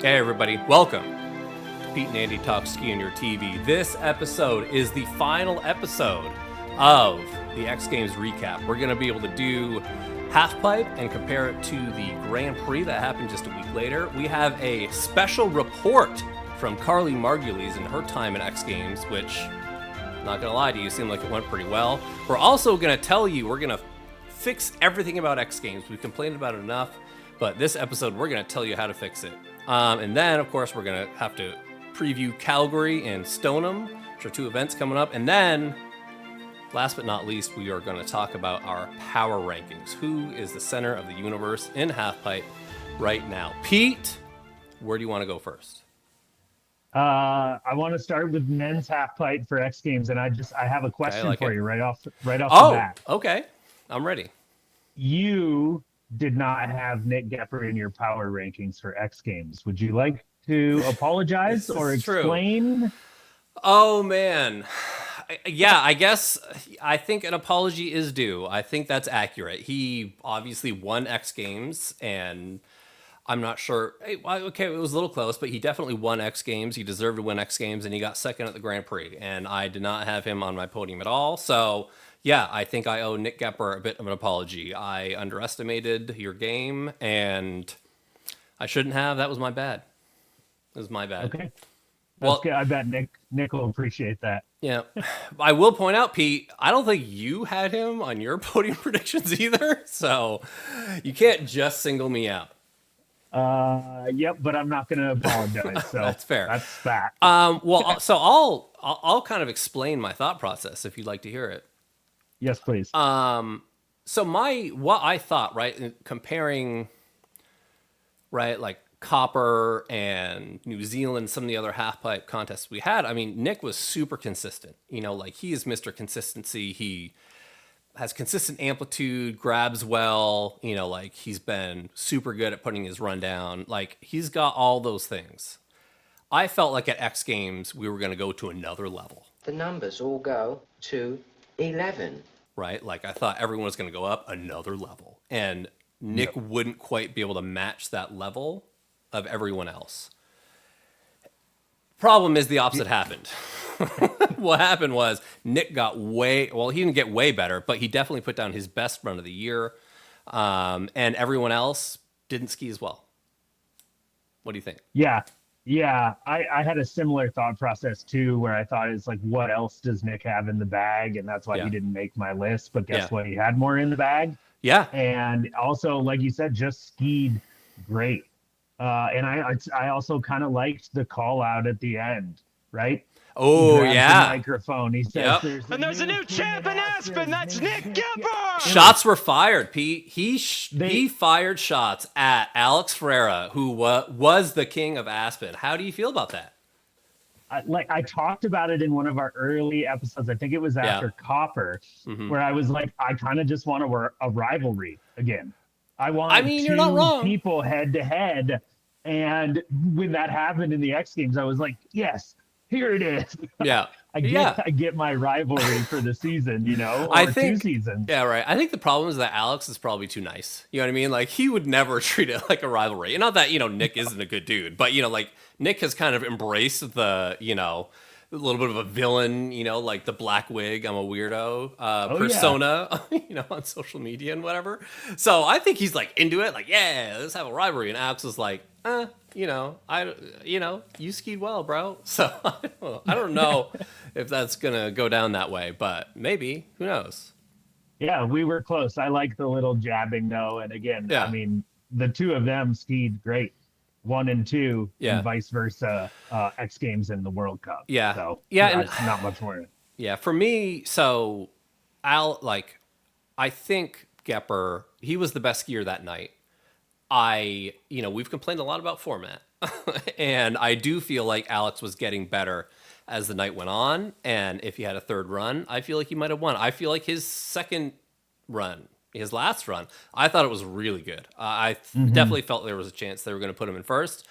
Hey everybody, welcome to Pete and Andy Talk Ski on Your TV. This episode is the final episode of the X Games recap. We're going to be able to do Halfpipe and compare it to the Grand Prix that happened just a week later. We have a special report from Carly Margulies and her time at X Games, which, not going to lie to you, seemed like it went pretty well. We're also going to tell you, we're going to fix everything about X Games. We've complained about it enough, but this episode, we're going to tell you how to fix it. And then, of course, we're going to have to preview Calgary and Stoneham, which are two events coming up. And then, last but not least, we are going to talk about our power rankings. Who is the center of the universe in Halfpipe right now? Pete, where do you want to go first? I want to start with men's Halfpipe for X Games, and I have a question for you right off the bat. Okay. I'm ready. You did not have Nick Goepper in your power rankings for X Games. Would you like to apologize or explain? True. Oh, man. Yeah, I guess I think an apology is due. I think that's accurate. He obviously won X Games, and I'm not sure. Okay, it was a little close, but he definitely won X Games. He deserved to win X Games, and he got second at the Grand Prix, and I did not have him on my podium at all. So yeah, I think I owe Nick Goepper a bit of an apology. I underestimated your game, and I shouldn't have. That was my bad. It was my bad. Okay. Well, I bet Nick will appreciate that. Yeah. I will point out, Pete, I don't think you had him on your podium predictions either, so you can't just single me out. Yep, but I'm not going to apologize. So that's fair. That's that. Well, so I'll kind of explain my thought process if you'd like to hear it. Yes, please. So what I thought, right, comparing, right, like Copper and New Zealand, some of the other halfpipe contests we had. I mean, Nick was super consistent. You know, like he is Mr. Consistency. He has consistent amplitude, grabs well. You know, like he's been super good at putting his run down. Like he's got all those things. I felt like at X Games we were going to go to another level. The numbers all go to 11. Right? Like I thought everyone was going to go up another level. And Nick wouldn't quite be able to match that level of everyone else. Problem is the opposite happened. What happened was Nick got he didn't get way better, but he definitely put down his best run of the year. And everyone else didn't ski as well. What do you think? Yeah, I had a similar thought process too, where I thought it's like, what else does Nick have in the bag? And that's why he didn't make my list. But guess what? He had more in the bag. Yeah. And also, like you said, just skied great. And I also kind of liked the call out at the end, right? Oh, yeah. The microphone. He says, there's a new champ in Aspen. That's Nick Goepper. Shots were fired, Pete. He fired shots at Alex Ferreira, who was the king of Aspen. How do you feel about that? I talked about it in one of our early episodes. I think it was after Copper, where I was like, I kind of just want a rivalry again. I want you're not wrong. People head to head. And when that happened in the X Games, I was like, yes, here it is. Yeah. I get my rivalry for the season, you know, or I think, 2 seasons. Yeah, right. I think the problem is that Alex is probably too nice. You know what I mean? Like, he would never treat it like a rivalry. And not that, you know, Nick isn't a good dude, but, you know, like, Nick has kind of embraced the, you know, a little bit of a villain, you know, like the black wig, I'm a weirdo persona, you know, on social media and whatever. So I think he's like into it, like, yeah, let's have a rivalry. And Alex is like, you know, you skied well, bro. So I don't know if that's gonna go down that way, but maybe, who knows? Yeah, we were close. I like the little jabbing though, and again, I mean, the two of them skied great. 1 and 2, and vice versa. X Games and the World Cup. Yeah, so and not much more. Yeah, for me, so I think Goepper, he was the best skier that night. We've complained a lot about format, and I do feel like Alex was getting better as the night went on. And if he had a third run, I feel like he might have won. I feel like his last run, I thought it was really good. I definitely felt there was a chance they were going to put him in first.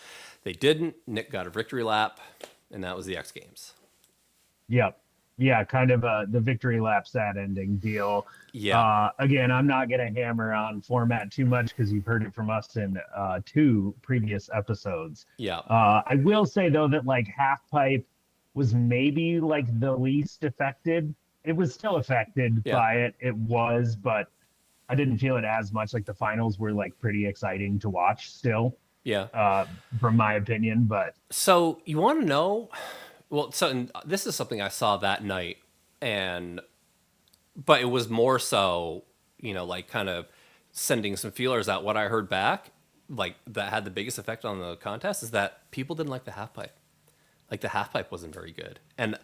They didn't. Nick got a victory lap, and that was the X Games. Yep. Yeah, kind of the victory lap sad ending deal. Yeah. Again, I'm not going to hammer on format too much because you've heard it from us in 2 previous episodes. Yeah. I will say though that like half pipe was maybe like the least affected. It was still affected by it. It was, but I didn't feel it as much. Like the finals were like pretty exciting to watch still. Yeah. From my opinion, but so you want to know? Well, so this is something I saw that night, but it was more so, like kind of sending some feelers out. What I heard back, like that had the biggest effect on the contest, is that people didn't like the half pipe. Like the half pipe wasn't very good, and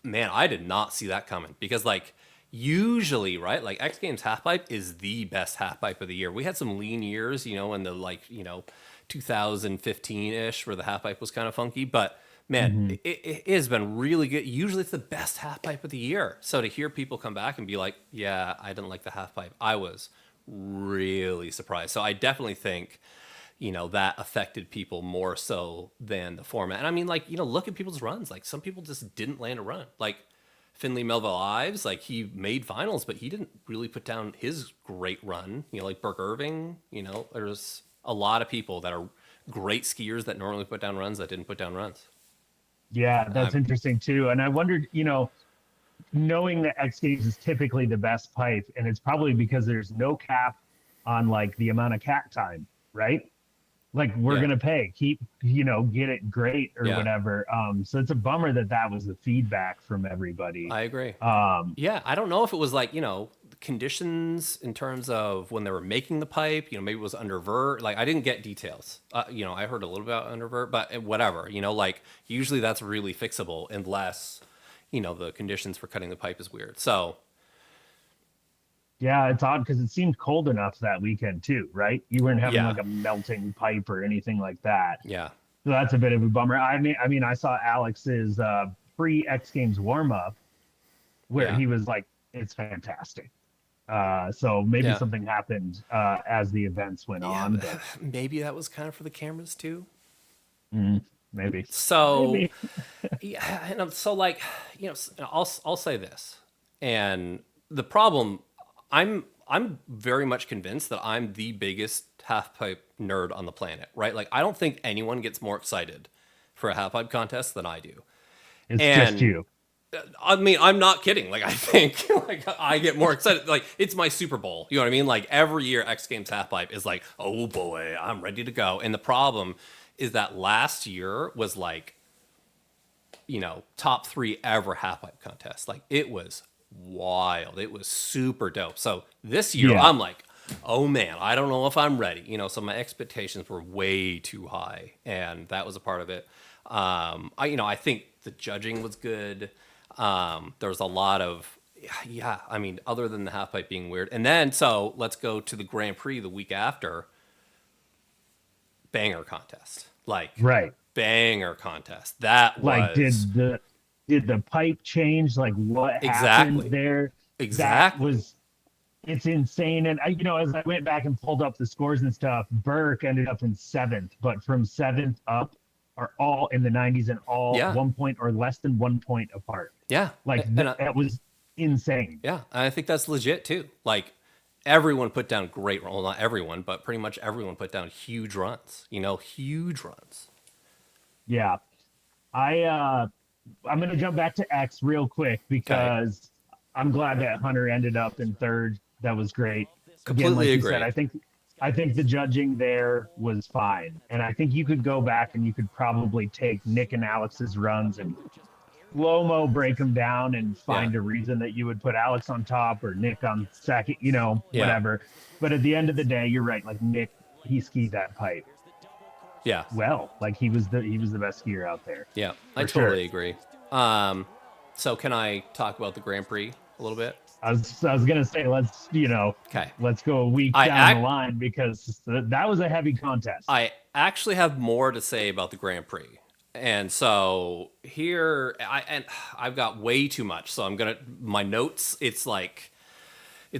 man, I did not see that coming because like usually, right, like X Games half pipe is the best half pipe of the year. We had some lean years, in the 2015-ish where the half pipe was kind of funky, but man, it has been really good. Usually it's the best half pipe of the year. So to hear people come back and be like, yeah, I didn't like the half pipe, I was really surprised. So I definitely think, that affected people more so than the format. And I mean, like, look at people's runs. Like some people just didn't land a run. Like Finley, Melville, Ives, like he made finals, but he didn't really put down his great run. Like Birk, Irving, there's a lot of people that are great skiers that normally put down runs that didn't put down runs. Yeah, that's interesting too. And I wondered, knowing that X Games is typically the best pipe, and it's probably because there's no cap on like the amount of cat time, right? Like we're gonna pay, keep, get it great or whatever. So it's a bummer that was the feedback from everybody. I agree. I don't know if it was like, conditions in terms of when they were making the pipe, maybe it was undervert. Like I didn't get details. I heard a little about undervert, but whatever, like usually that's really fixable unless, the conditions for cutting the pipe is weird. So yeah, it's odd because it seemed cold enough that weekend too, right? You weren't having like a melting pipe or anything like that. Yeah. So that's a bit of a bummer. I mean, I saw Alex's pre X Games warm up where he was like, "It's fantastic." So maybe something happened as the events went on. But maybe that was kind of for the cameras too. Maybe. So, and so like, I'll say this, and the problem, I'm very much convinced that I'm the biggest half pipe nerd on the planet, right? Like I don't think anyone gets more excited for a half pipe contest than I do. It's just you. I mean, I'm not kidding. Like, I think like I get more excited. Like, it's my Super Bowl. You know what I mean? Like every year, X Games half pipe is like, oh boy, I'm ready to go. And the problem is that last year was like, top 3 ever half pipe contest. Like it was wild. It was super dope. So this year, I'm like, oh man, I don't know if I'm ready. So my expectations were way too high, and that was a part of it. I think the judging was good. There was a lot of, I mean, other than the half pipe being weird. And then, so let's go to the Grand Prix the week after. Banger contest. Like, banger contest. That was like, did the pipe change? Like what happened there? Exactly. It's insane. And as I went back and pulled up the scores and stuff, Birk ended up in 7th, but from 7th up are all in the 90s and all 1 point or less than 1 point apart. Yeah. Like that was insane. Yeah. And I think that's legit too. Like everyone put down great, well, not everyone, but pretty much everyone put down huge runs, huge runs. Yeah. I'm going to jump back to X real quick because I'm glad that Hunter ended up in 3rd. That was great. Completely agree. Said, I think the judging there was fine. And I think you could go back and you could probably take Nick and Alex's runs and slow-mo break them down and find a reason that you would put Alex on top or Nick on second, whatever. But at the end of the day, you're right. Like Nick, he skied that pipe. Yeah. Well, like he was the best skier out there. Yeah, I totally agree. So can I talk about the Grand Prix a little bit? I was gonna say let's go a week down the line because that was a heavy contest. I actually have more to say about the Grand Prix, and so here I've got way too much. So my notes. It's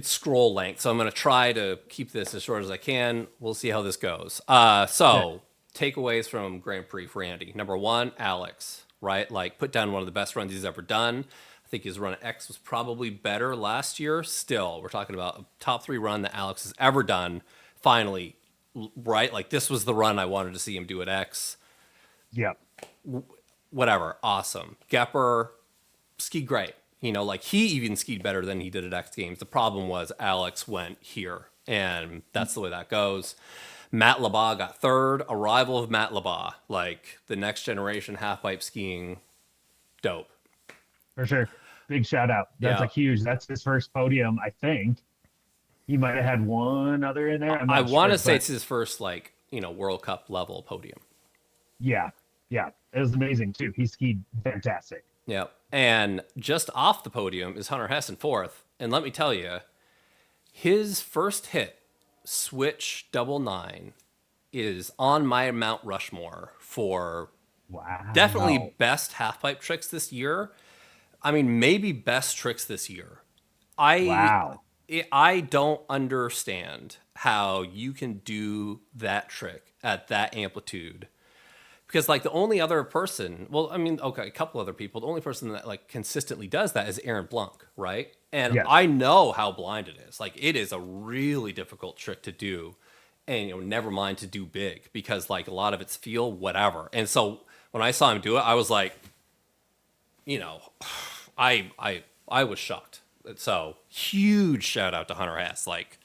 scroll length, so I'm gonna try to keep this as short as I can. We'll see how this goes. Takeaways from Grand Prix for Andy. Number 1, Alex, right? Like put down one of the best runs he's ever done. I think his run at X was probably better last year. Still, we're talking about a top 3 run that Alex has ever done. Finally, right? Like, this was the run I wanted to see him do at X. Yep. Whatever. Awesome. Goepper skied great. You know, like, he even skied better than he did at X Games. The problem was Alex went here, and that's the way that goes. Matt Labat got 3rd. Arrival of Matt Labat. Like, the next generation half-pipe skiing. Dope. For sure. Big shout out. That's his first podium, I think. He might have had one other in there. I want to say it's his first, like, you know, World Cup level podium. Yeah. Yeah. It was amazing, too. He skied fantastic. Yeah. And just off the podium is Hunter Hess in 4th. And let me tell you, his first hit, switch double 9, is on my Mount Rushmore for definitely best half-pipe tricks this year. I mean, maybe best tricks this year. I don't understand how you can do that trick at that amplitude. Because, like, the only other person, well, I mean, okay, a couple other people, the only person that, like, consistently does that is Aaron Blanc, right? And I know how blind it is. Like, it is a really difficult trick to do. And, you know, never mind to do big. Because, like, a lot of it's feel, whatever. And so when I saw him do it, I was like, you know, I was shocked. So, huge shout out to Hunter Hess. Like,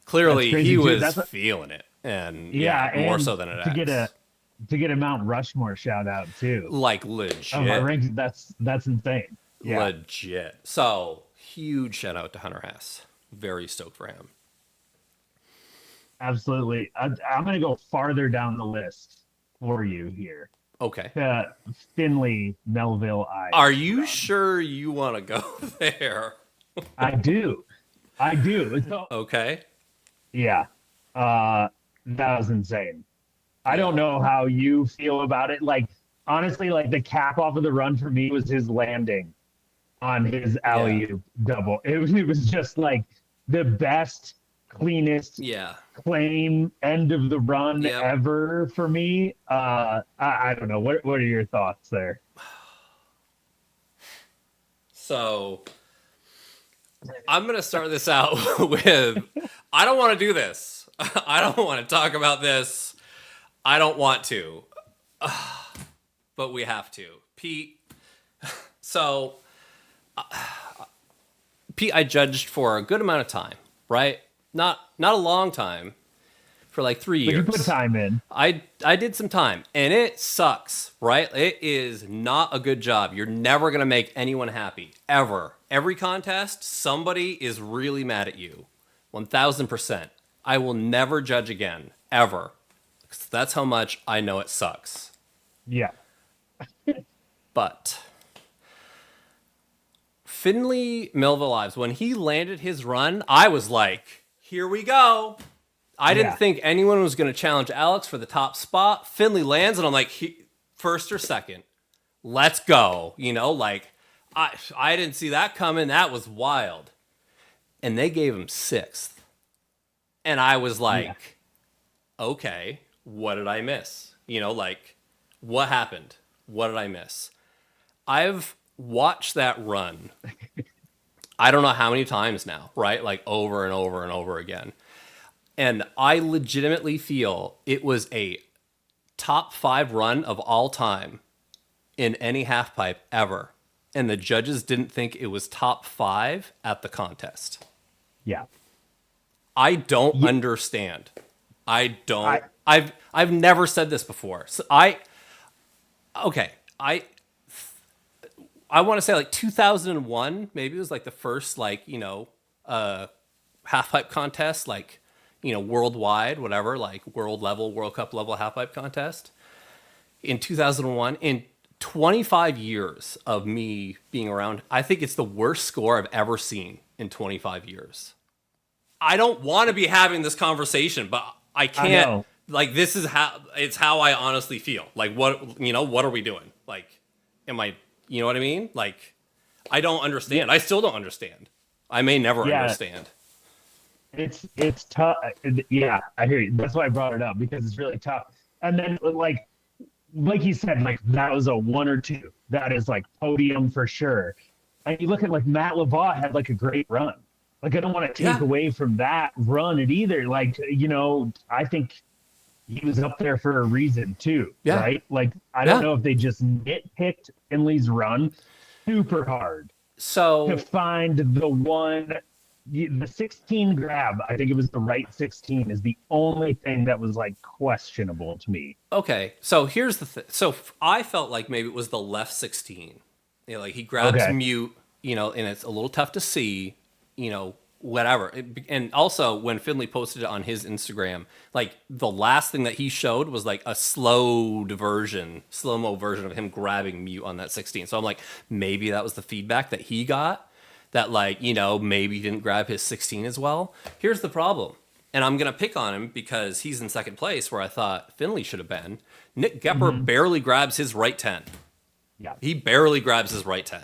clearly he was feeling it. And, more so than it acts. To get a Mount Rushmore shout out too, like legit. That's insane. Yeah. Legit. So huge shout out to Hunter Hess. Very stoked for him. Absolutely. I'm going to go farther down the list for you here. Okay. Finley, Melville, Ives. Are you sure you want to go there? I do. So, okay. Yeah. That was insane. I don't know how you feel about it. Like, honestly, like, the cap off of the run for me was his landing on his alley-oop double. It was just like the best, cleanest claim end of the run ever for me. I don't know. What are your thoughts there? So I'm going to start this out with, I don't want to do this. I don't want to talk about this. I don't want to, but we have to. Pete, so, Pete, I judged for a good amount of time, right? Not a long time, for like 3 years. But you put time in. I did some time, and it sucks, right? It is not a good job. You're never going to make anyone happy, ever. Every contest, somebody is really mad at you. 1,000%. I will never judge again, ever. That's how much I know it sucks. Yeah. But Finley, Melville, Ives, when he landed his run, I was like, here we go. I didn't think anyone was going to challenge Alex for the top spot. Finley lands, and I'm like, first or second. Let's go. You know, like, I didn't see that coming. That was wild. And they gave him 6th. And I was like, okay. What did I miss? You know, like, what happened? What did I miss? I've watched that run, I don't know how many times now, right? Like, over and over and over again. And I legitimately feel it was a top 5 run of all time in any halfpipe ever. And the judges didn't think it was top 5 at the contest. Yeah. I don't understand. I've never said this before. So I want to say like 2001, maybe it was like the first, like, you know, halfpipe contest, like, you know, worldwide, whatever, like world level, World Cup level halfpipe contest in 2001. In 25 years of me being around, I think it's the worst score I've ever seen in 25 years. I don't want to be having this conversation, but I can't. Like, this is how I honestly feel. Like, what are we doing? Like, you know what I mean? Like, I don't understand. I still don't understand. I may never understand. It's tough. Yeah, I hear you. That's why I brought it up, because it's really tough. And then, like you said, like, that was a 1 or 2. That is like podium for sure. And you look at like Matt Labat had like a great run. Like I don't want to take away from that run it either. Like, I think he was up there for a reason too, right? Like I don't know if they just nitpicked Finley's run super hard to find the one. The 16 grab, I think it was the right 16, is the only thing that was like questionable to me. Okay, so here's the thing. So I felt like maybe it was the left 16. Like he grabs mute, and it's a little tough to see, whatever. And also when Finley posted it on his Instagram, like the last thing that he showed was like a slow-mo version of him grabbing mute on that 16. So I'm like, maybe that was the feedback that he got. That like, maybe he didn't grab his 16 as well. Here's the problem. And I'm going to pick on him because he's in second place where I thought Finley should have been. Nick Goepper barely grabs his right 10. Yeah. He barely grabs his right 10.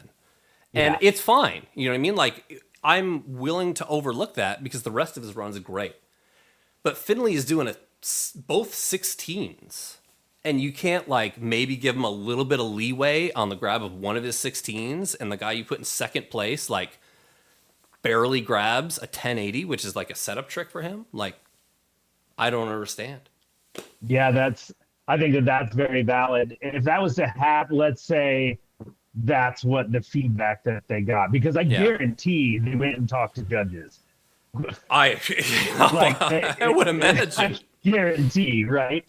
And it's fine. You know what I mean? Like, I'm willing to overlook that because the rest of his runs are great. But Finley is doing both 16s. And you can't, like, maybe give him a little bit of leeway on the grab of one of his 16s, and the guy you put in second place, like, barely grabs a 1080, which is like a setup trick for him. Like, I don't understand. Yeah, I think that's very valid. And if that was to happen, let's say that's what the feedback that they got, because I guarantee they went and talked to judges. I would imagine. I guarantee, right?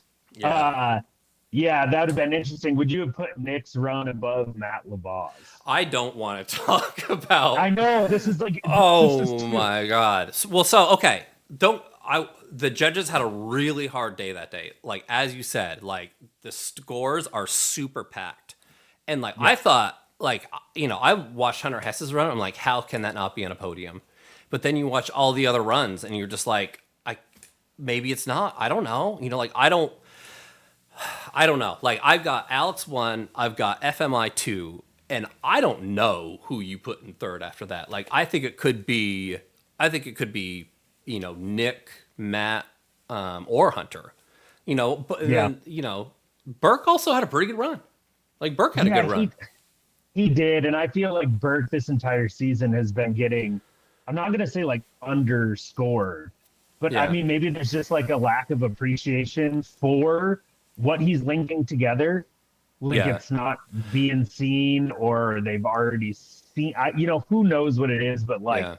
Yeah, that would have been interesting. Would you have put Nick's run above Matt Labat's? I don't want to talk about. I know this is like. Oh my god. Well, okay. The judges had a really hard day that day. Like as you said, like the scores are super packed, and like I thought, like I watched Hunter Hess's run. I'm like, how can that not be on a podium? But then you watch all the other runs, and you're just like, maybe it's not. I don't know. Like I don't know. Like I've got Alex 1, I've got FMI 2, and I don't know who you put in third after that. Like I think it could be Nick, Matt, or Hunter. But then Birk also had a pretty good run. Like Birk had a good run. He did, and I feel like Birk this entire season has been getting, I'm not gonna say like underscored, but I mean maybe there's just like a lack of appreciation for what he's linking together. Like it's not being seen, or they've already seen. Who knows what it is, but like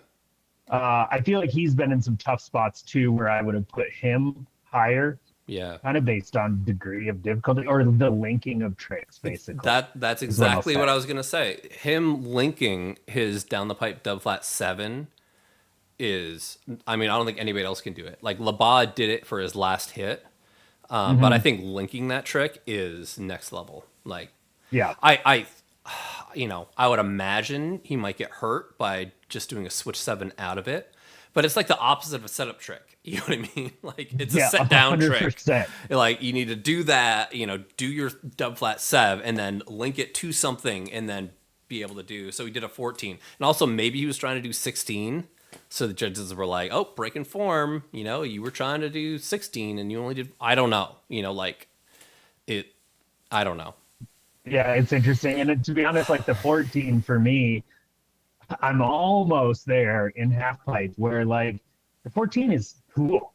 I feel like he's been in some tough spots too, where I would have put him higher. Yeah, kind of based on degree of difficulty or the linking of tricks, basically. That's exactly what I was gonna say. Him linking his down the pipe dub flat 7 is, I mean, I don't think anybody else can do it. Like Labat did it for his last hit. But I think linking that trick is next level. Like, I would imagine he might get hurt by just doing a switch 7 out of it, but it's like the opposite of a setup trick. You know what I mean? Like it's a set down 100%. Trick. Like you need to do that, do your dub flat 7 and then link it to something and then be able to do. So he did a 14, and also maybe he was trying to do 16. So the judges were like, "Oh, breaking form. You were trying to do 16 and you only did." I don't know. I don't know. Yeah, it's interesting. And to be honest, like the 14 for me, I'm almost there in Halfpipe where like the 14 is cool.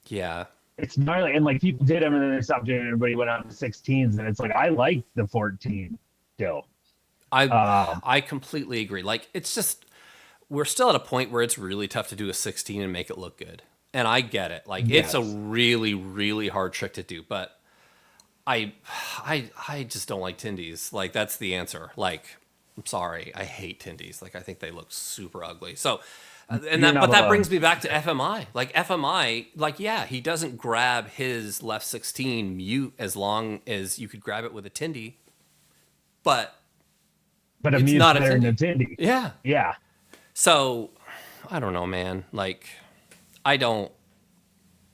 Yeah, it's gnarly, and like people did them and then they stopped doing it. Everybody went on to 16s, and it's like I like the 14 still. I completely agree. Like it's just. We're still at a point where it's really tough to do a 16 and make it look good. And I get it. Like it's a really, really hard trick to do, but I just don't like Tindies. Like that's the answer. Like, I'm sorry. I hate Tindies. Like I think they look super ugly. So, that brings me back to FMI. Like FMI, like, he doesn't grab his left 16 mute as long as you could grab it with a Tindy, but a mute's not better than a Tindy. Yeah. Yeah. So, I don't know, man. Like, I'm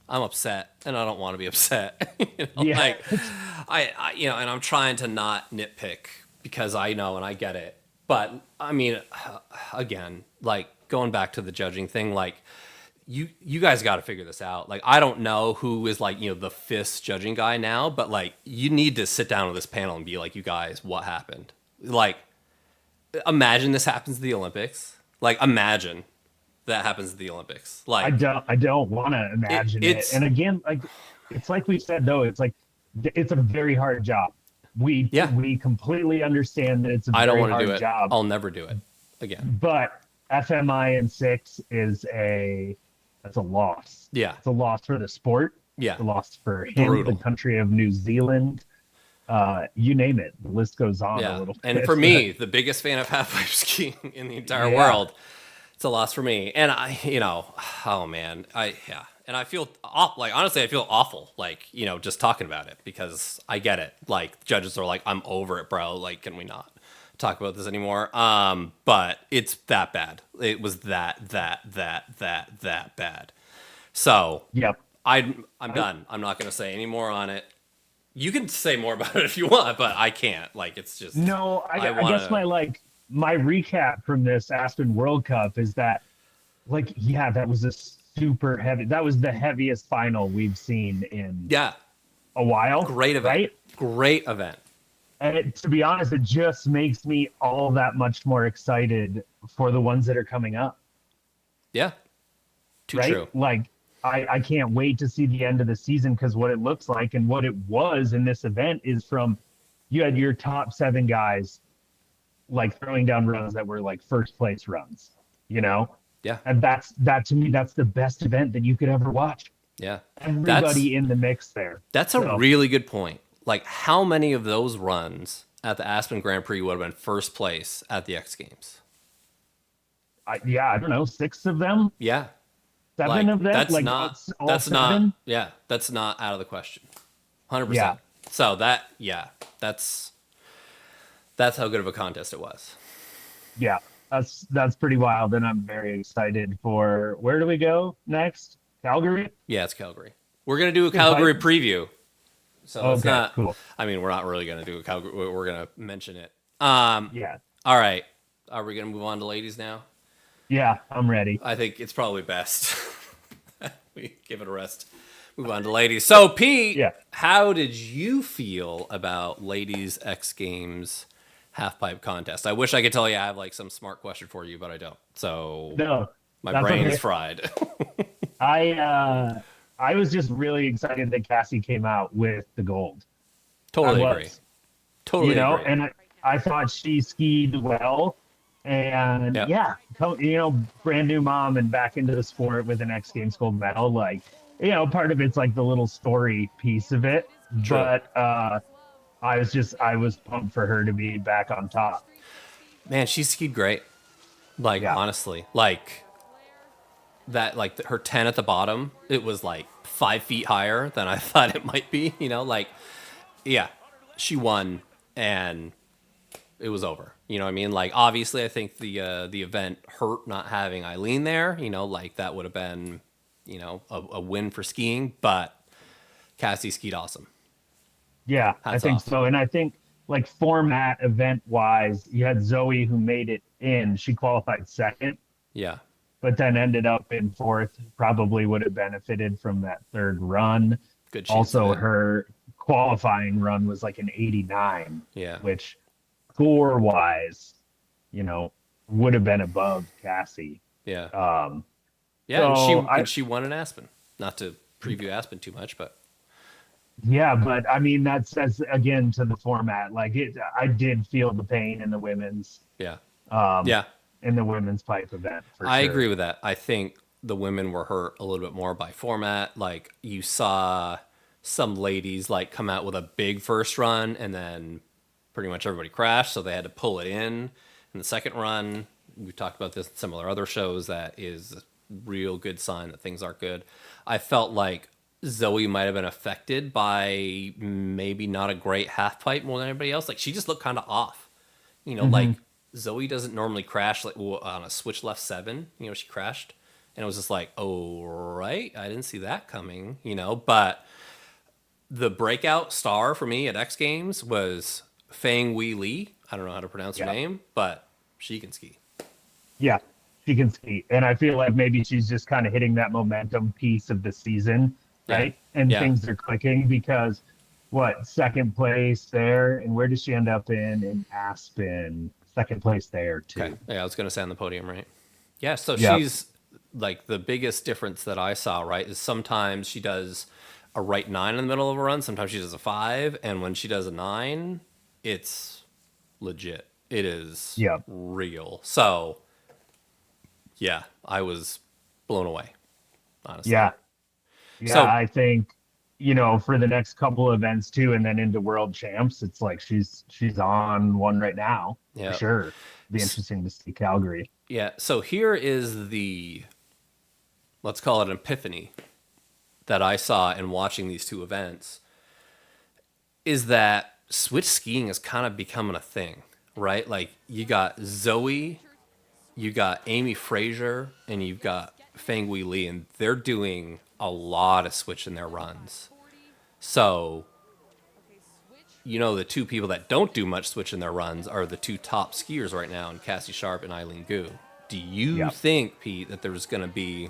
upset, and I don't want to be upset. Like, and I'm trying to not nitpick because I know and I get it. But I mean, again, like going back to the judging thing, like you guys got to figure this out. Like, I don't know who is like the FIS judging guy now, but like you need to sit down with this panel and be like, you guys, what happened? Like. imagine this happens at the Olympics. Like, imagine that happens at the Olympics. Like, I don't want to imagine it. And again, like, it's like we said, though, it's like, it's a very hard job. We completely understand that it's a very hard job. I'll never do it again. But FMI in 6 that's a loss. Yeah. It's a loss for the sport. Yeah. It's a loss for him, the country of New Zealand. You name it. The list goes on a little bit. And for me, the biggest fan of halfpipe skiing in the entire world, it's a loss for me. And oh man, and I feel like, honestly, I feel awful, like, just talking about it, because I get it. Like, judges are like, I'm over it, bro. Like, can we not talk about this anymore? But it's that bad. It was that bad. So yep. I'm done. I'm not going to say any more on it. You can say more about it if you want, but I can't. Like, it's just no. I guess my recap from this Aspen World Cup is that, like, that was a super heavy. That was the heaviest final we've seen in a while. Great event, right? Great event. And to be honest, it just makes me all that much more excited for the ones that are coming up. Yeah, true. Like, I can't wait to see the end of the season, because what it looks like and what it was in this event is you had your top 7 guys like throwing down runs that were like first place runs, Yeah. And that to me, that's the best event that you could ever watch. Yeah. Everybody in the mix there. That's a really good point. Like, how many of those runs at the Aspen Grand Prix would have been first place at the X Games? I don't know, 6 of them? Yeah. 7 of them? That's not out of the question. 100%. Yeah. So that's how good of a contest it was. Yeah. That's pretty wild, and I'm very excited for, where do we go next? Calgary? Yeah, it's Calgary. We're going to do a Calgary preview. So it's not cool. I mean, we're not really going to do a Calgary. We're going to mention it. Yeah. All right. Are we going to move on to ladies now? Yeah, I'm ready. I think it's probably best we give it a rest. Move on to ladies. So, Pete, how did you feel about ladies X Games halfpipe contest? I wish I could tell you I have like some smart question for you, but I don't. So no, my brain is fried. I was just really excited that Cassie came out with the gold. Totally agree. Totally agree. And I thought she skied well. And brand new mom and back into the sport with an X Games gold medal. Like, part of it's like the little story piece of it. True. But I was pumped for her to be back on top. Man, she skied great. Like, honestly, like that, like her 10 at the bottom, it was like 5 feet higher than I thought it might be. She won and it was over. You know what I mean? Like, obviously, I think the event hurt not having Eileen there. Like that would have been, a win for skiing. But Cassie skied awesome. Yeah, I think so. And I think, like, format event-wise, you had Zoe who made it in. She qualified second. Yeah. But then ended up in 4th. Probably would have benefited from that 3rd run. Good chance. Also, her qualifying run was like an 89. Yeah. Which, score-wise, would have been above Cassie. Yeah. So and she won in Aspen. Not to preview Aspen too much, but. Yeah, but I mean, that says again to the format. Like, I did feel the pain in the women's. Yeah. In the women's pipe event. I agree with that. I think the women were hurt a little bit more by format. Like, you saw some ladies like come out with a big first run and then pretty much everybody crashed, so they had to pull it in the second run. We've talked about this in similar other shows. That is a real good sign that things aren't good. I felt like Zoe might have been affected by maybe not a great half pipe more than anybody else. Like, she just looked kind of off. Like, Zoe doesn't normally crash like on a switch left 7. She crashed. And it was just like, oh, right. I didn't see that coming, But the breakout star for me at X Games was Fang Wei Li. I don't know how to pronounce her name, but she can ski. Yeah, she can ski. And I feel like maybe she's just kind of hitting that momentum piece of the season, right? And things are clicking because, 2nd place there? And where does she end up in Aspen? second place there too. Okay. Yeah, I was going to say on the podium, right? Yeah, so she's like the biggest difference that I saw, right, is sometimes she does a right 9 in the middle of a run, sometimes she does a 5, and when she does a 9, it's legit. It is real. So, yeah, I was blown away, honestly. Yeah, so, I think, for the next couple events too, and then into world champs, it's like she's on one right now, for sure. Be interesting to see Calgary. Yeah, so here is the, let's call it an epiphany that I saw in watching these two events, is that switch skiing is kind of becoming a thing, right? Like, you got Zoe, you got Amy Fraser, and you've got Feng Wei Li, and they're doing a lot of switch in their runs. So, the two people that don't do much switch in their runs are the two top skiers right now, and Cassie Sharpe and Eileen Gu. Do you think, Pete, that there's going to be,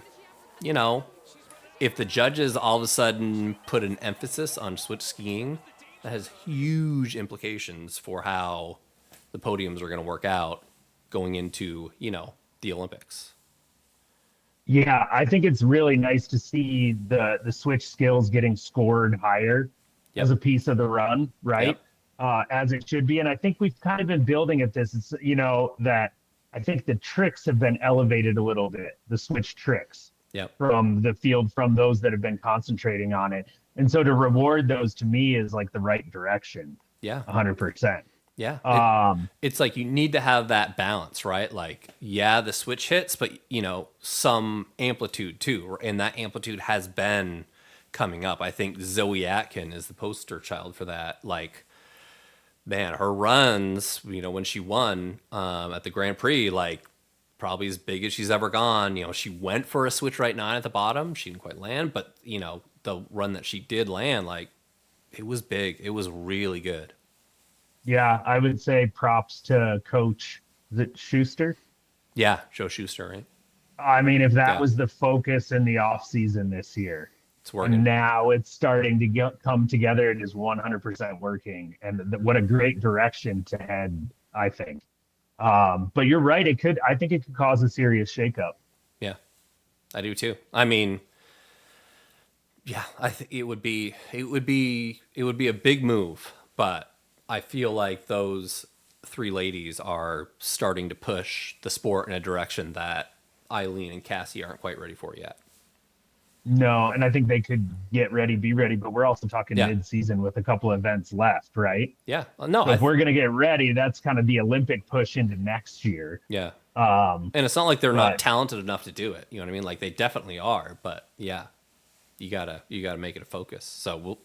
if the judges all of a sudden put an emphasis on switch skiing, that has huge implications for how the podiums are going to work out going into, the Olympics? Yeah, I think it's really nice to see the switch skills getting scored higher as a piece of the run, right? As it should be. And I think we've kind of been building at this. It's, that I think the tricks have been elevated a little bit, the switch tricks from the field, from those that have been concentrating on it. And so to reward those, to me, is like the right direction. Yeah. 100%. Yeah. It's like you need to have that balance, right? Like, the switch hits, but, some amplitude too. And that amplitude has been coming up. I think Zoe Atkin is the poster child for that. Like, man, her runs, when she won at the Grand Prix, like, probably as big as she's ever gone. She went for a switch right 9 at the bottom. She didn't quite land, but, the run that she did land, like, it was big. It was really good. Yeah, I would say props to Coach, is it Schuster? Yeah, Joe Schuster, right? I mean, if that was the focus in the off season this year, it's working. And now it's starting to come together. It is 100% working, and what a great direction to head, I think. But you're right; I think it could cause a serious shakeup. Yeah, I do too. I mean, I think it would be a big move, but I feel like those three ladies are starting to push the sport in a direction that Eileen and Cassie aren't quite ready for yet. No, and I think they could be ready, but we're also talking mid-season with a couple events left, right? Yeah. No, so if we're going to get ready, that's kind of the Olympic push into next year. Yeah. And it's not like they're not talented enough to do it. You know what I mean? Like, they definitely are, but you gotta make it a focus. So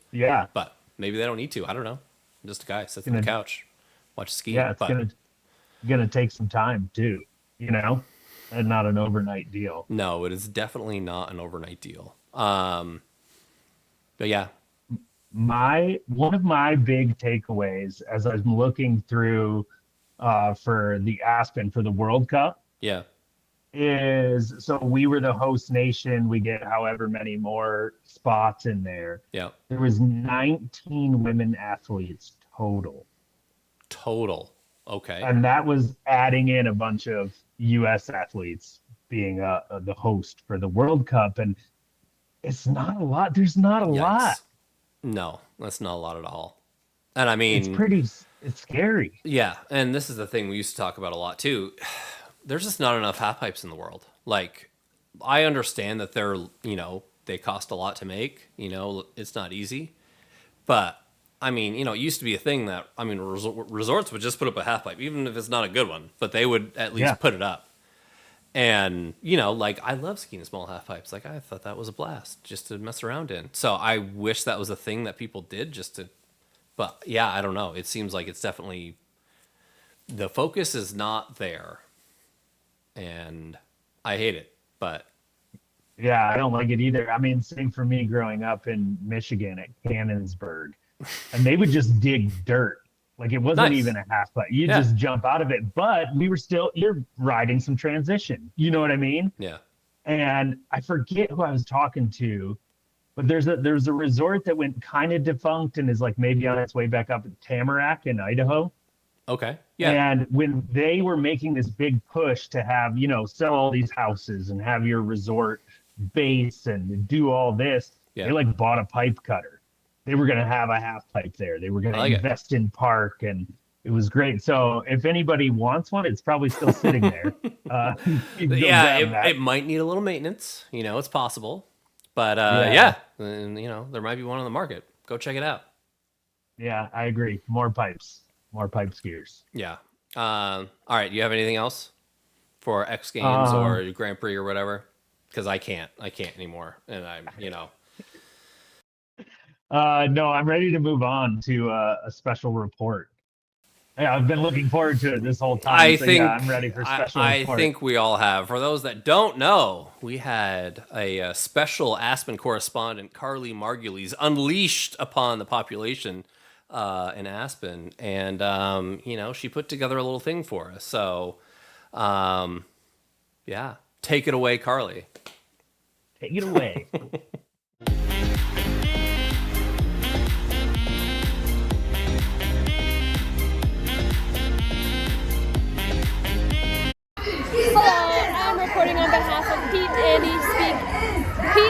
but maybe they don't need to. I don't know. I'm just a guy sits on the couch, watch skiing. Yeah, it's gonna take some time too, and not an overnight deal. No, it is definitely not an overnight deal. But yeah, one of my big takeaways as I'm looking through for the Aspen for the World Cup, is so we were the host nation. We get however many more spots in there. Yeah, there was 19 women athletes total. Okay, and that was adding in a bunch of U.S. athletes being the host for the World Cup, and it's not a lot. There's not a lot. No, that's not a lot at all. And I mean, it's scary. Yeah, and this is the thing we used to talk about a lot too. There's just not enough half pipes in the world. Like, I understand that they're, they cost a lot to make. It's not easy, but I mean, it used to be a thing that, I mean, resorts would just put up a half pipe, even if it's not a good one, but they would at least put it up. And, like, I love skiing small half pipes. Like, I thought that was a blast just to mess around in. So I wish that was a thing that people did but yeah, I don't know. It seems like it's definitely, the focus is not there. And I hate it, but. Yeah, I don't like it either. I mean, same for me growing up in Michigan at Cannonsburg. And they would just dig dirt. Like, it wasn't even a half pipe. You just jump out of it. But you're riding some transition. You know what I mean? Yeah. And I forget who I was talking to, but there's a resort that went kind of defunct and is like maybe on its way back up at Tamarack in Idaho. Okay. Yeah. And when they were making this big push to have, sell all these houses and have your resort base and do all this, they like bought a pipe cutter. They were going to have a half pipe there. They were going to invest in park, and it was great. So if anybody wants one, it's probably still sitting there. It might need a little maintenance. It's possible. But and, there might be one on the market. Go check it out. Yeah, I agree. More pipe skiers. Yeah. All right. Do you have anything else for X Games or Grand Prix or whatever? Because I can't anymore, and I'm. No, I'm ready to move on to a special report. Yeah, I've been looking forward to it this whole time. I'm ready for special report. I think we all have. For those that don't know, we had a special Aspen correspondent, Carly Margulies, unleashed upon the population in Aspen, and she put together a little thing for us. So, take it away, Carly. Take it away. I'm reporting on behalf of Pete and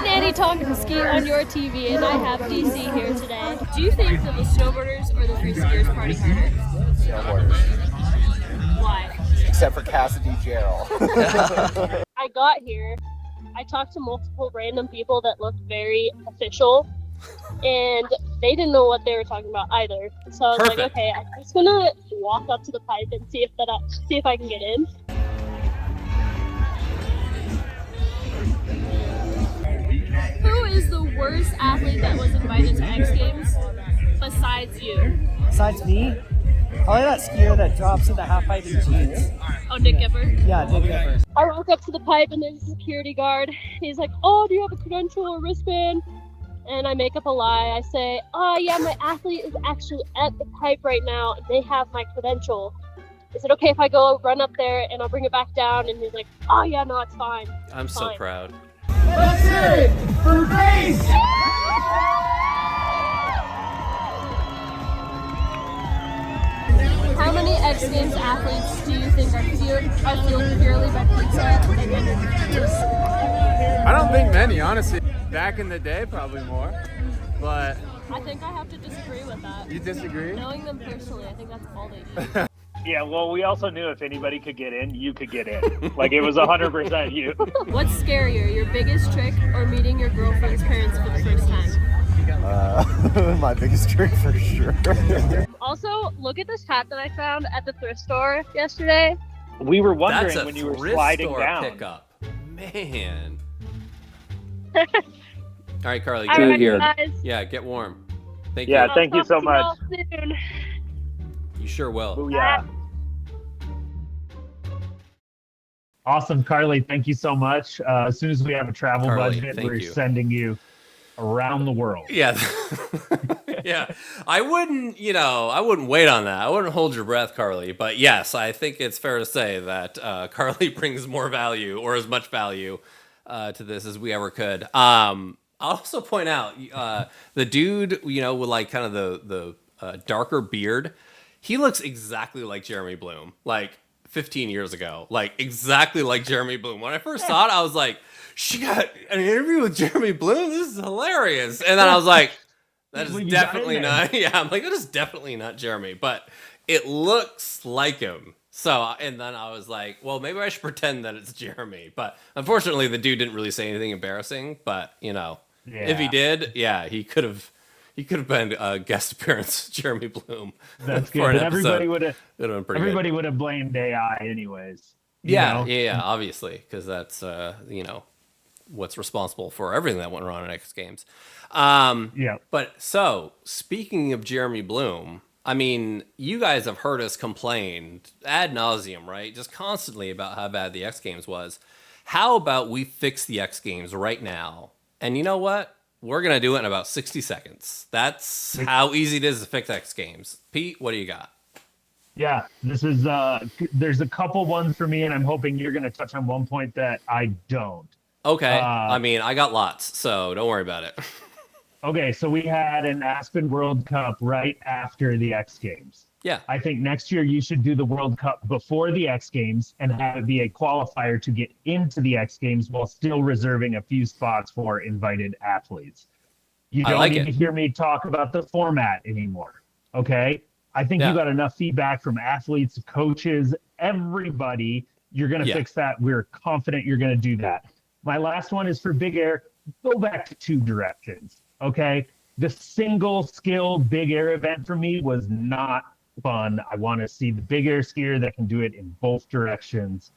Andy talk ski on your TV, and I have DC here today. Do you think that the snowboarders or the free skiers party harder? Snowboarders. Why? Except for Cassidy Gerald. I got here, I talked to multiple random people that looked very official, and they didn't know what they were talking about either. So I was like, okay, I'm just gonna walk up to the pipe and see if I can get in. Who is the worst athlete that was invited to X Games besides you? Besides me? Probably that skier that drops in the half pipe in jeans. Oh, Nick Goepper? Yeah, Nick Goepper. I walk up to the pipe and there's a security guard. He's like, oh, do you have a credential or wristband? And I make up a lie. I say, oh yeah, my athlete is actually at the pipe right now. They have my credential. Is it okay if I go run up there and I'll bring it back down? And he's like, oh yeah, no, it's fine. I'm so proud. Let's hear it for Grace! How many X Games athletes do you think are fueled purely by pizza and energy drinks? I don't think many, honestly. Back in the day, probably more. But I think I have to disagree with that. You disagree? Knowing them personally, I think that's all they do. Yeah, well, we also knew if anybody could get in, you could get in. Like, it was 100% you. What's scarier, your biggest trick or meeting your girlfriend's parents for the first time? My biggest trick for sure. Also, look at this hat that I found at the thrift store yesterday. We were wondering when you were sliding down. Pickup. Man. All right, Carly, get in here. Guys. Yeah, get warm. Thank you. Yeah, thank you so much. Soon. You sure will. Ooh, yeah. Awesome, Carly. Thank you so much. As soon as we have a travel budget, we're sending you around the world. Yeah. Yeah. I wouldn't wait on that. I wouldn't hold your breath, Carly. But yes, I think it's fair to say that Carly brings more value or as much value to this as we ever could. I'll also point out the dude, with like kind of the darker beard, he looks exactly like Jeremy Bloom, like 15 years ago, like exactly like Jeremy Bloom. When I first saw it, I was like, she got an interview with Jeremy Bloom? This is hilarious. And then I was like, that is definitely not, I'm like, that is definitely not Jeremy, but it looks like him. So, and then I was like, well, maybe I should pretend that it's Jeremy. But unfortunately, the dude didn't really say anything embarrassing, but if he did, he could have been a guest appearance, Jeremy Bloom. That's good. Everybody would have blamed AI anyways. Yeah, obviously, because that's what's responsible for everything that went wrong at X Games. But so speaking of Jeremy Bloom, I mean, you guys have heard us complain ad nauseum, right? Just constantly about how bad the X Games was. How about we fix the X Games right now? And you know what? We're going to do it in about 60 seconds. That's how easy it is to fix X Games. Pete, what do you got? Yeah, this is, there's a couple ones for me, and I'm hoping you're going to touch on one point that I don't. Okay. I mean, I got lots, so don't worry about it. Okay, so we had an Aspen World Cup right after the X Games. Yeah. I think next year you should do the World Cup before the X Games and have it be a qualifier to get into the X Games while still reserving a few spots for invited athletes. You don't need to hear me talk about the format anymore. Okay? I think you got enough feedback from athletes, coaches, everybody. You're going to fix that. We're confident you're going to do that. My last one is for Big Air. Go back to 2 directions. Okay? The single skill Big Air event for me was not fun. I want to see the Big Air skier that can do it in both directions,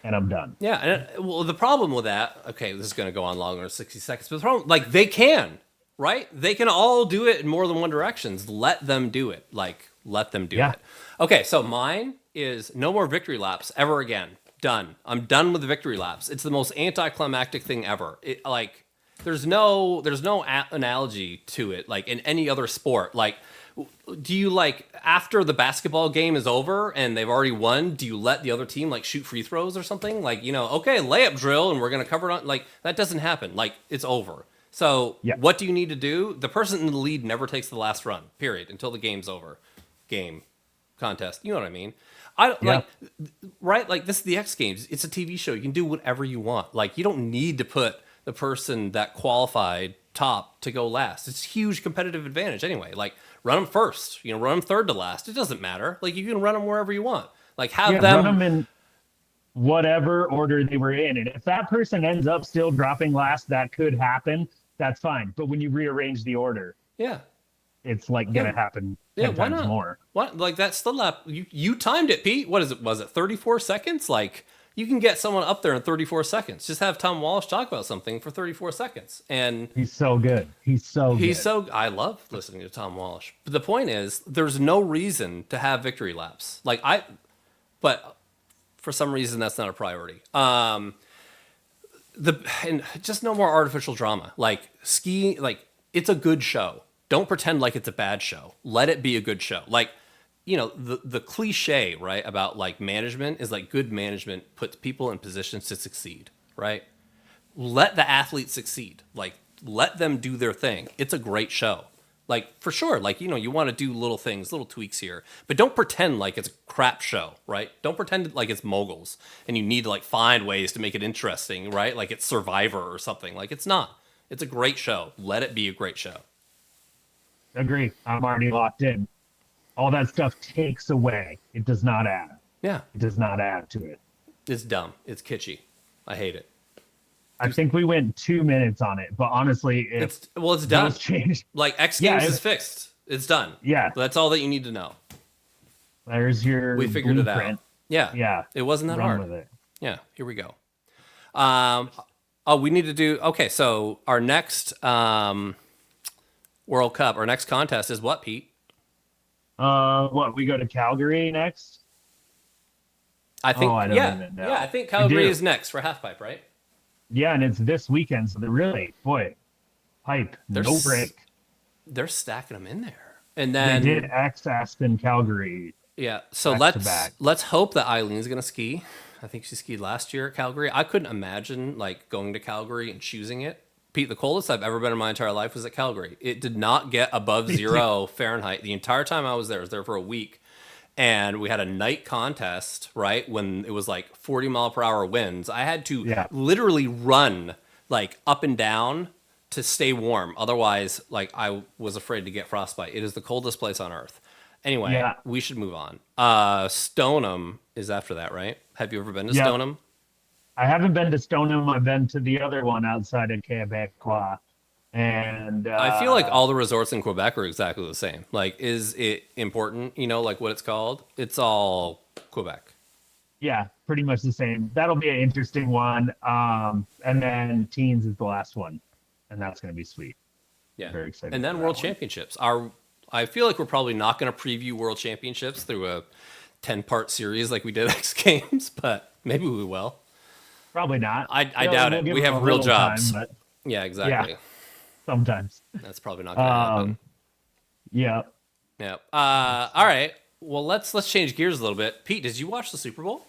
and I'm done. Yeah, and well, the problem with that, okay, this is going to go on longer than 60 seconds, but the problem, like, they can, right? They can all do it in more than one directions. Let them do it. Like, let them do it. Okay, so mine is no more victory laps ever again. Done. I'm done with the victory laps. It's the most anticlimactic thing ever. There's no analogy to it, like in any other sport. Like, do you, like, after the basketball game is over and they've already won, do you let the other team, like, shoot free throws or something? Like, okay, layup drill and we're going to cover it on. Like, that doesn't happen. Like, it's over. So what do you need to do? The person in the lead never takes the last run, period, until the game's over. Game, contest. You know what I mean? Right? Like, this is the X Games. It's a TV show. You can do whatever you want. Like, you don't need to put the person that qualified top to go last. It's a huge competitive advantage anyway. Like, run them first, run them third to last. It doesn't matter. Like, you can run them wherever you want. Like, have them run them in whatever order they were in. And if that person ends up still dropping last, that could happen. That's fine. But when you rearrange the order, it's like going to happen 10 why times not? more. What? Like, that's still lap. You timed it, Pete. What is it? Was it 34 seconds? Like, you can get someone up there in 34 seconds. Just have Tom Walsh talk about something for 34 seconds. And he's so good. I love listening to Tom Walsh. But the point is, there's no reason to have victory laps. But for some reason, that's not a priority. And just no more artificial drama. Like, ski, like, it's a good show. Don't pretend like it's a bad show. Let it be a good show. Like, the cliche, right, about, like, management is, like, good management puts people in positions to succeed, right? Let the athletes succeed. Like, let them do their thing. It's a great show. Like, for sure, like, you want to do little things, little tweaks here, but don't pretend like it's a crap show, right? Don't pretend like it's moguls and you need to, like, find ways to make it interesting, right? Like it's Survivor or something. Like, it's not. It's a great show. Let it be a great show. Agree. I'm already locked in. All that stuff takes away. It does not add. Yeah. It does not add to it. It's dumb. It's kitschy. I hate it. I think we went 2 minutes on it, but honestly, it's done. Changed. Like, X Games is fixed. It's done. Yeah. That's all that you need to know. There's your We figured blueprint. it out. Yeah. Yeah. It wasn't that hard. With it. Yeah. Here we go. We need to do, okay, so our next World Cup, our next contest is what, Pete? We go to Calgary next? I think, I don't even know. Yeah, I think Calgary is next for Halfpipe, right? Yeah, and it's this weekend, so they're really, hype, no break. They're stacking them in there. And then they did Aspen, Calgary. Yeah, so let's hope that Eileen's going to ski. I think she skied last year at Calgary. I couldn't imagine, like, going to Calgary and choosing it. Pete, the coldest I've ever been in my entire life was at Calgary. It did not get above 0 Fahrenheit the entire time I was there. I was there for a week. And we had a night contest, right, when it was like 40-mile-per-hour winds. I had to literally run, like, up and down to stay warm. Otherwise, like, I was afraid to get frostbite. It is the coldest place on Earth. Anyway, we should move on. Stoneham is after that, right? Have you ever been to Stoneham? I haven't been to Stoneham. I've been to the other one outside of Quebecois. And I feel like all the resorts in Quebec are exactly the same. Like, is it important, like what it's called? It's all Quebec. Yeah, pretty much the same. That'll be an interesting one. And then Teens is the last one. And that's going to be sweet. Yeah. Very excited. And then World Championships. I feel like we're probably not going to preview World Championships through a 10-part series like we did X Games, but maybe we will. Probably not. I doubt it. We have real jobs. Time, yeah, exactly. Yeah, sometimes. That's probably not going to happen. Yeah. Yeah. All right. Well, let's change gears a little bit. Pete, did you watch the Super Bowl?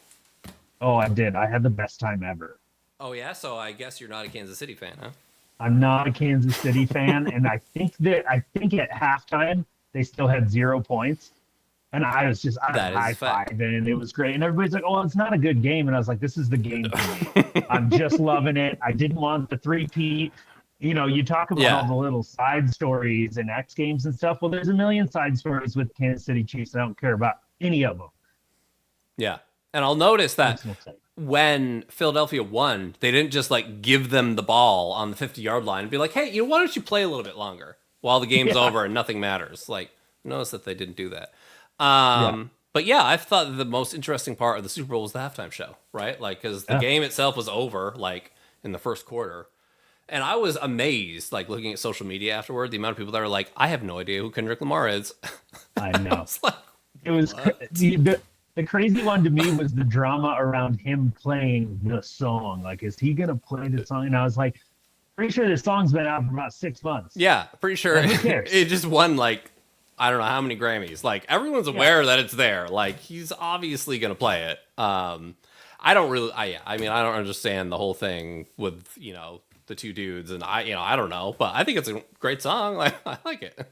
Oh, I did. I had the best time ever. Oh, yeah? So I guess you're not a Kansas City fan, huh? I'm not a Kansas City fan, and I think at halftime they still had 0 points. And I was just high-fiving, and it was great. And everybody's like, oh, it's not a good game. And I was like, this is the game for me. I'm just loving it. I didn't want the three-peat. You know, you talk about all the little side stories and X Games and stuff. Well, there's a million side stories with Kansas City Chiefs. I don't care about any of them. Yeah. And I'll notice that when Philadelphia won, they didn't just like give them the ball on the 50-yard line and be like, hey, why don't you play a little bit longer while the game's over and nothing matters? Like, notice that they didn't do that. But yeah, I thought the most interesting part of the Super Bowl was the halftime show, right? Like, because the game itself was over, like, in the first quarter. And I was amazed, like, looking at social media afterward, the amount of people that were like, I have no idea who Kendrick Lamar is. I know. It was the crazy one to me was the drama around him playing the song. Like, is he going to play the song? And I was like, pretty sure this song's been out for about 6 months. Yeah, pretty sure it just won, like, I don't know how many Grammys. Like, everyone's aware that it's there. Like, he's obviously going to play it. I don't understand the whole thing with, you know, the two dudes, and I don't know, but I think it's a great song. Like, I like it.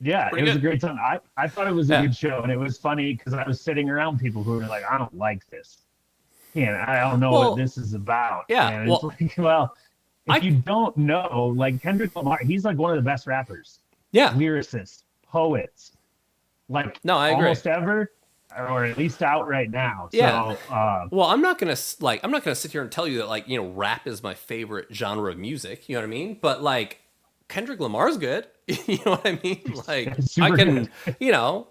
Yeah, it was a great song. I thought it was a good show, and it was funny because I was sitting around people who were like, I don't like this. I don't know what this is about. Yeah, and it's like, if you don't know, like Kendrick Lamar, he's like one of the best rappers. Yeah. Lyricists, poets. Like, no, I agree. Almost ever, or at least out right now. Yeah. So, well, I'm not gonna sit here and tell you that, like, you know, rap is my favorite genre of music. You know what I mean? But like, Kendrick Lamar's good. You know what I mean? Like, I can, you know,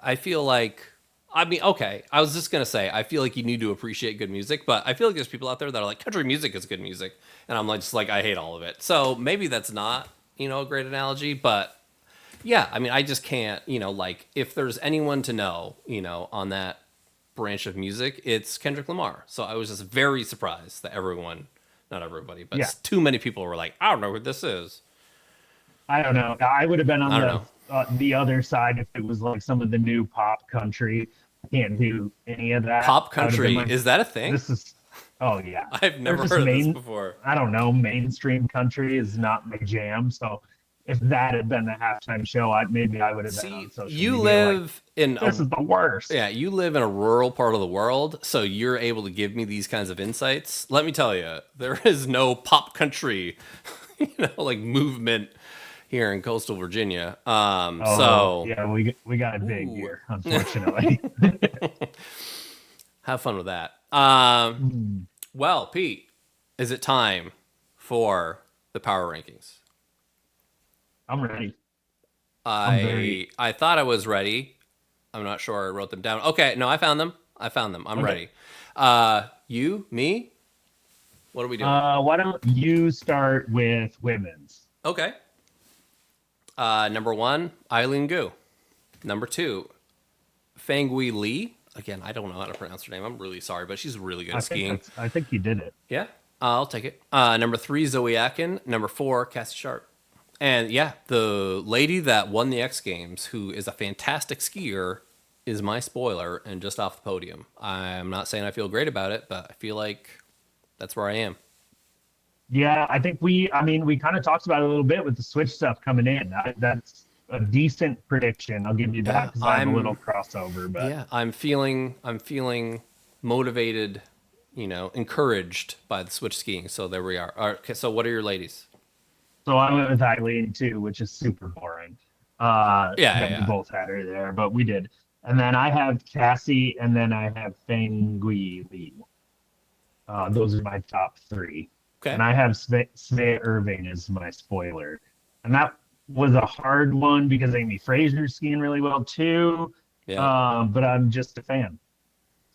I feel like, I mean, okay, I was just gonna say, I feel like you need to appreciate good music, but I feel like there's people out there that are like, country music is good music, and I'm like, just like, I hate all of it. So maybe that's not, you know, a great analogy, but yeah, I mean, I just can't, you know, like, if there's anyone to know, you know, on that branch of music, it's Kendrick Lamar. So I was just very surprised that not everybody, but too many people were like, I don't know who this is. I don't know. I would have been on the other side if it was like some of the new pop country. I can't do any of that. Pop country, is that a thing? I've never heard of this before. I don't know. Mainstream country is not my jam. So if that had been the halftime show, maybe I would have been on social media. You live this is the worst. Yeah, you live in a rural part of the world, so you're able to give me these kinds of insights. Let me tell you, there is no pop country, you know, like movement here in coastal Virginia. Yeah, we got it big here, unfortunately. Have fun with that. Well, Pete, is it time for the power rankings? I'm ready. I thought I was ready. I'm not sure I wrote them down. Okay, no, I found them. I'm ready. You, me? What are we doing? Why don't you start with women's? Okay. Number 1, Eileen Gu. Number 2, Fangui Lee. Again, I don't know how to pronounce her name. I'm really sorry, but she's really good at skiing. I think you did it. Yeah, I'll take it. Number 3, Zoe Atkin. Number 4, Cassie Sharpe. And yeah, the lady that won the X Games, who is a fantastic skier, is my spoiler and just off the podium. I'm not saying I feel great about it, but I feel like that's where I am. Yeah, I think we kind of talked about it a little bit with the Switch stuff coming in. That's a decent prediction. I'll give you that because I have a little crossover. But yeah, I'm feeling motivated, you know, encouraged by the Switch skiing. So there we are. All right, okay, so what are your ladies? So I went with Eileen too, which is super boring. We both had her there, but we did. And then I have Cassie, and then I have Fangui Lee. Those are my top 3. Okay. And I have Svea Irving as my spoiler. And that was a hard one because Amy Fraser's skiing really well too. Yeah. But I'm just a fan.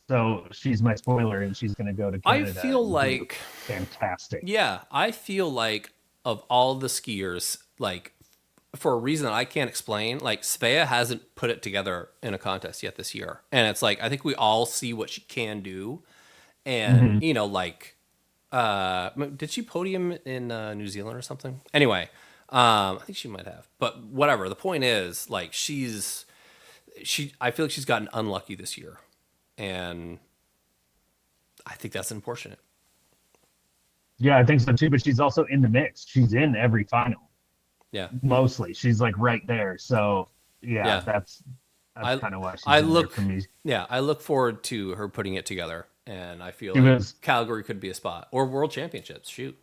So she's my spoiler, and she's going to go to Canada. I feel like fantastic. Yeah, I feel like of all the skiers, like, for a reason that I can't explain, like, Svea hasn't put it together in a contest yet this year. And it's like, I think we all see what she can do. And, you know, like, did she podium in New Zealand or something? Anyway, I think she might have. But whatever. The point is, like, I feel like she's gotten unlucky this year. And I think that's unfortunate. Yeah, I think so too, but she's also in the mix. She's in every final. Yeah. Mostly. She's like right there. So yeah. That's That's kind of why she's in there for me. Yeah, I look forward to her putting it together, and I feel like Calgary could be a spot or World Championships. Shoot,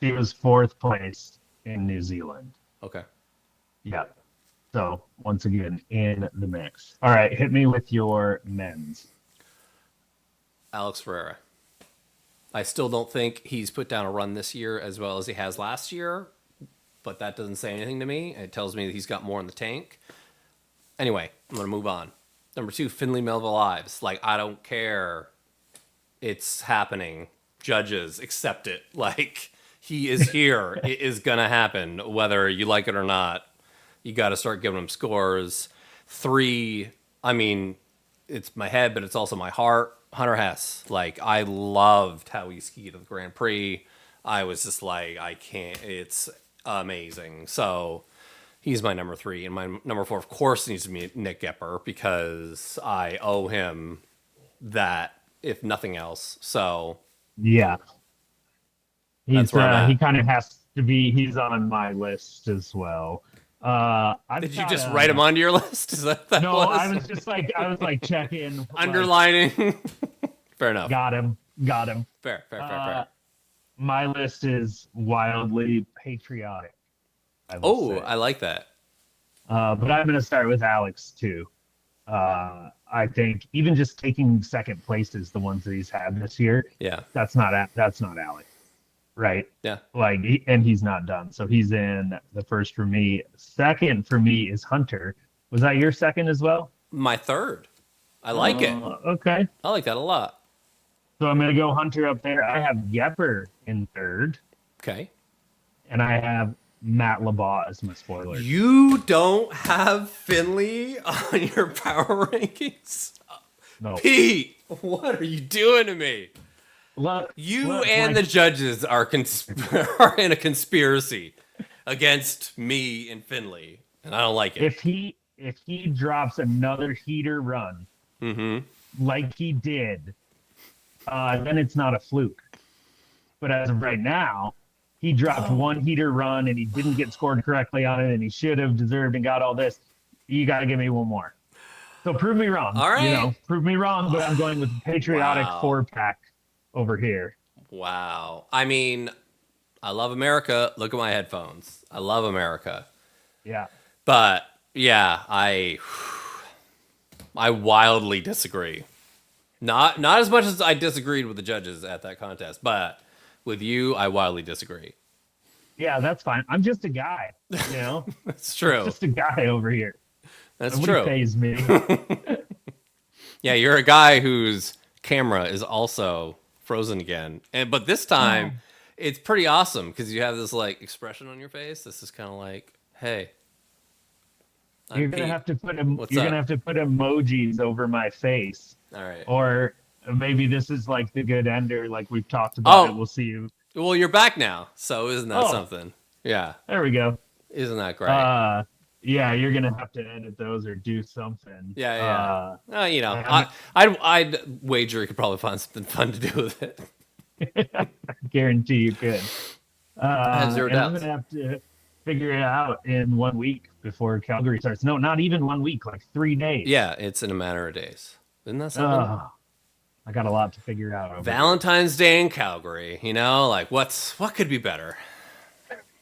she was 4th place in New Zealand. Okay. Yeah. So once again in the mix. All right, hit me with your men's. Alex Ferreira. I still don't think he's put down a run this year as well as he has last year, but that doesn't say anything to me. It tells me that he's got more in the tank. Anyway, I'm going to move on. Number 2, Finley, Melville, Ives. Like, I don't care. It's happening. Judges, accept it. Like, he is here. It is going to happen, whether you like it or not. You got to start giving him scores. 3, I mean, it's my head, but it's also my heart. Hunter Hess. Like, I loved how he skied at the Grand Prix. I was just like, I can't. It's amazing. So he's my number 3. And my number 4, of course, needs to be Nick Goepper because I owe him that, if nothing else. So yeah, that's where I'm at. He kind of has to be. He's on my list as well. Did you just write him onto your list? Is that no? was? I was just like checking, underlining. Fair enough. Got him. Fair. My list is wildly patriotic. I like that. But I'm going to start with Alex too. I think even just taking second places, the ones that he's had this year, that's not Alex, right? Yeah. Like, and he's not done. So he's in the first for me. Second for me is Hunter. Was that your second as well? My third. I like it. Okay. I like that a lot. So I'm going to go Hunter up there. I have Goepper in third. Okay. And I have Matt Labaugh as my spoiler. You don't have Finley on your power rankings? No. Pete, what are you doing to me? Look, the judges are in a conspiracy against me and Finley, and I don't like it. If he drops another heater run like he did, then it's not a fluke. But as of right now, he dropped one heater run and he didn't get scored correctly on it, and he should have deserved and got all this. You got to give me one more. So prove me wrong. All right. Prove me wrong, but I'm going with the patriotic 4-pack over here. Wow. I mean, I love America. Look at my headphones. I love America. Yeah. But yeah, I wildly disagree. Not as much as I disagreed with the judges at that contest, but with you, I wildly disagree. Yeah, that's fine. I'm just a guy, you know? That's true. I'm just a guy over here. That's Nobody true. Pays me. Yeah, you're a guy whose camera is also frozen again. But this time, it's pretty awesome because you have this like expression on your face. This is kind of like, hey. You're gonna have to put emojis over my face. All right. Or maybe this is like the good ender, like we've talked about. It. We'll see you. Well, you're back now, so isn't that something? Yeah. There we go. Isn't that great? Yeah, you're gonna have to edit those or do something. Yeah. I'd wager you could probably find something fun to do with it. I guarantee you could. I have zero doubts. I'm gonna have to figure it out in 1 week before Calgary starts. No, not even 1 week, like 3 days. Yeah, it's in a matter of days. Isn't that something? I got a lot to figure out. Valentine's Day in Calgary, like what could be better?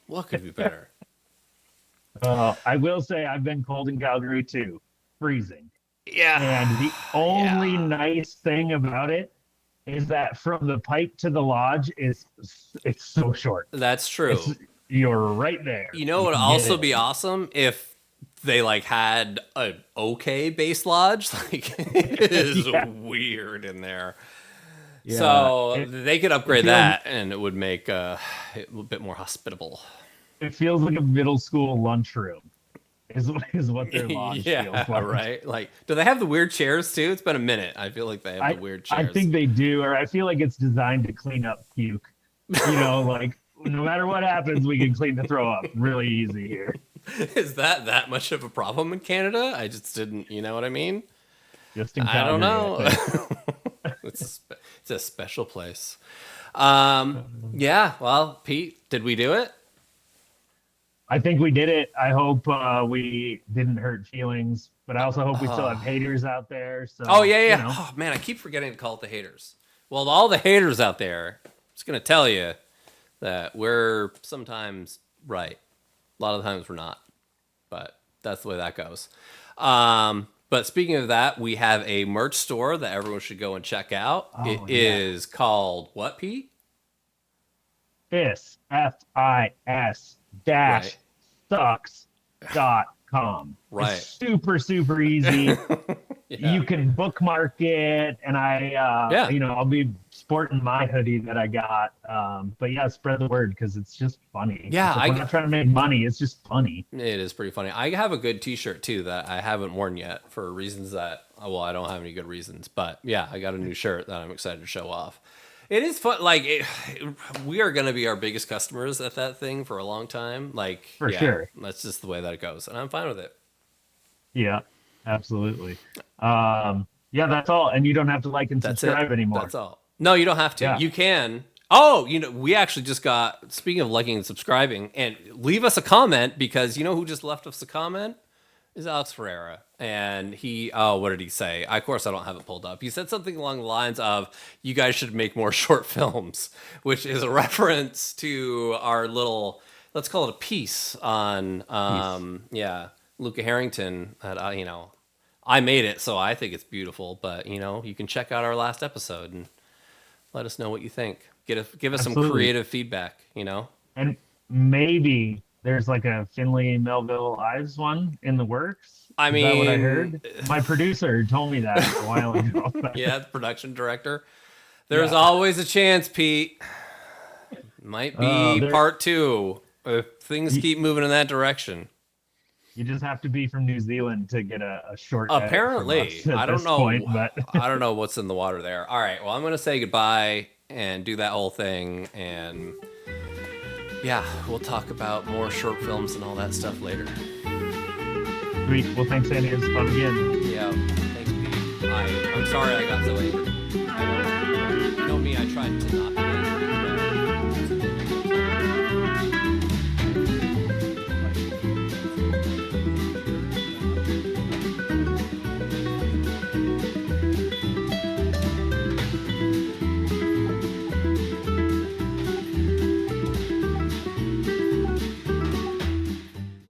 What could be better? I will say I've been cold in Calgary too, freezing. Yeah. And the only nice thing about it is that from the pipe to the lodge it's so short. That's true. You're right there. You know what would also be awesome if they had an okay base lodge. Like it is weird in there. Yeah. So they could upgrade that and it would make it a bit more hospitable. It feels like a middle school lunchroom. Is what their lodge feels like. Right. Like, do they have the weird chairs too? It's been a minute. I feel like they have the weird chairs. I think they do, or I feel like it's designed to clean up puke. Like no matter what happens, we can clean the throw up really easy here. Is that much of a problem in Canada? I just didn't. You know what I mean? Just in Calgary, I don't know. It's a special place. Yeah. Well, Pete, did we do it? I think we did it. I hope we didn't hurt feelings, but I also hope we still have haters out there. So, oh yeah. You know. Oh man, I keep forgetting to call it the haters. Well, all the haters out there, I'm just gonna tell you that we're sometimes right. A lot of times we're not, but that's the way that goes. But speaking of that, we have a merch store that everyone should go and check out. It is called what, Pete? FIS dash sucks.com. Right. It's super, super easy. You can bookmark it, and I'll be sporting my hoodie that I got. But yeah, spread the word because it's just funny. Yeah, we're not trying to make money. It's just funny. It is pretty funny. I have a good T-shirt too that I haven't worn yet for reasons that I don't have any good reasons. But yeah, I got a new shirt that I'm excited to show off. It is fun. Like we are going to be our biggest customers at that thing for a long time. Like for sure, that's just the way that it goes, and I'm fine with it. Yeah, absolutely. That's all. And you don't have to like and subscribe anymore. That's all. No, you don't have to. Yeah. You can. Oh, we actually just got, speaking of liking and subscribing, and leave us a comment because you know who just left us a comment? Is Alex Ferreira. And he, what did he say? Of course, I don't have it pulled up. He said something along the lines of, you guys should make more short films, which is a reference to our little, let's call it a piece on, Luca Harrington that, I made it, so I think it's beautiful, but, you can check out our last episode and let us know what you think. Give us some creative feedback, And maybe there's like a Finley, Melville, Ives one in the works. I mean, is that what I heard? My producer told me that a while ago. Yeah, the production director. There's always a chance, Pete. Might be part 2 if things keep moving in that direction. You just have to be from New Zealand to get a short. Apparently, I don't know. But I don't know what's in the water there. All right, well, I'm going to say goodbye and do that whole thing, and yeah, we'll talk about more short films and all that stuff later. Sweet. Well, thanks, Andy. It was fun again. Yeah, thanks, Pete. I'm sorry I got so angry. You know me, I tried to not.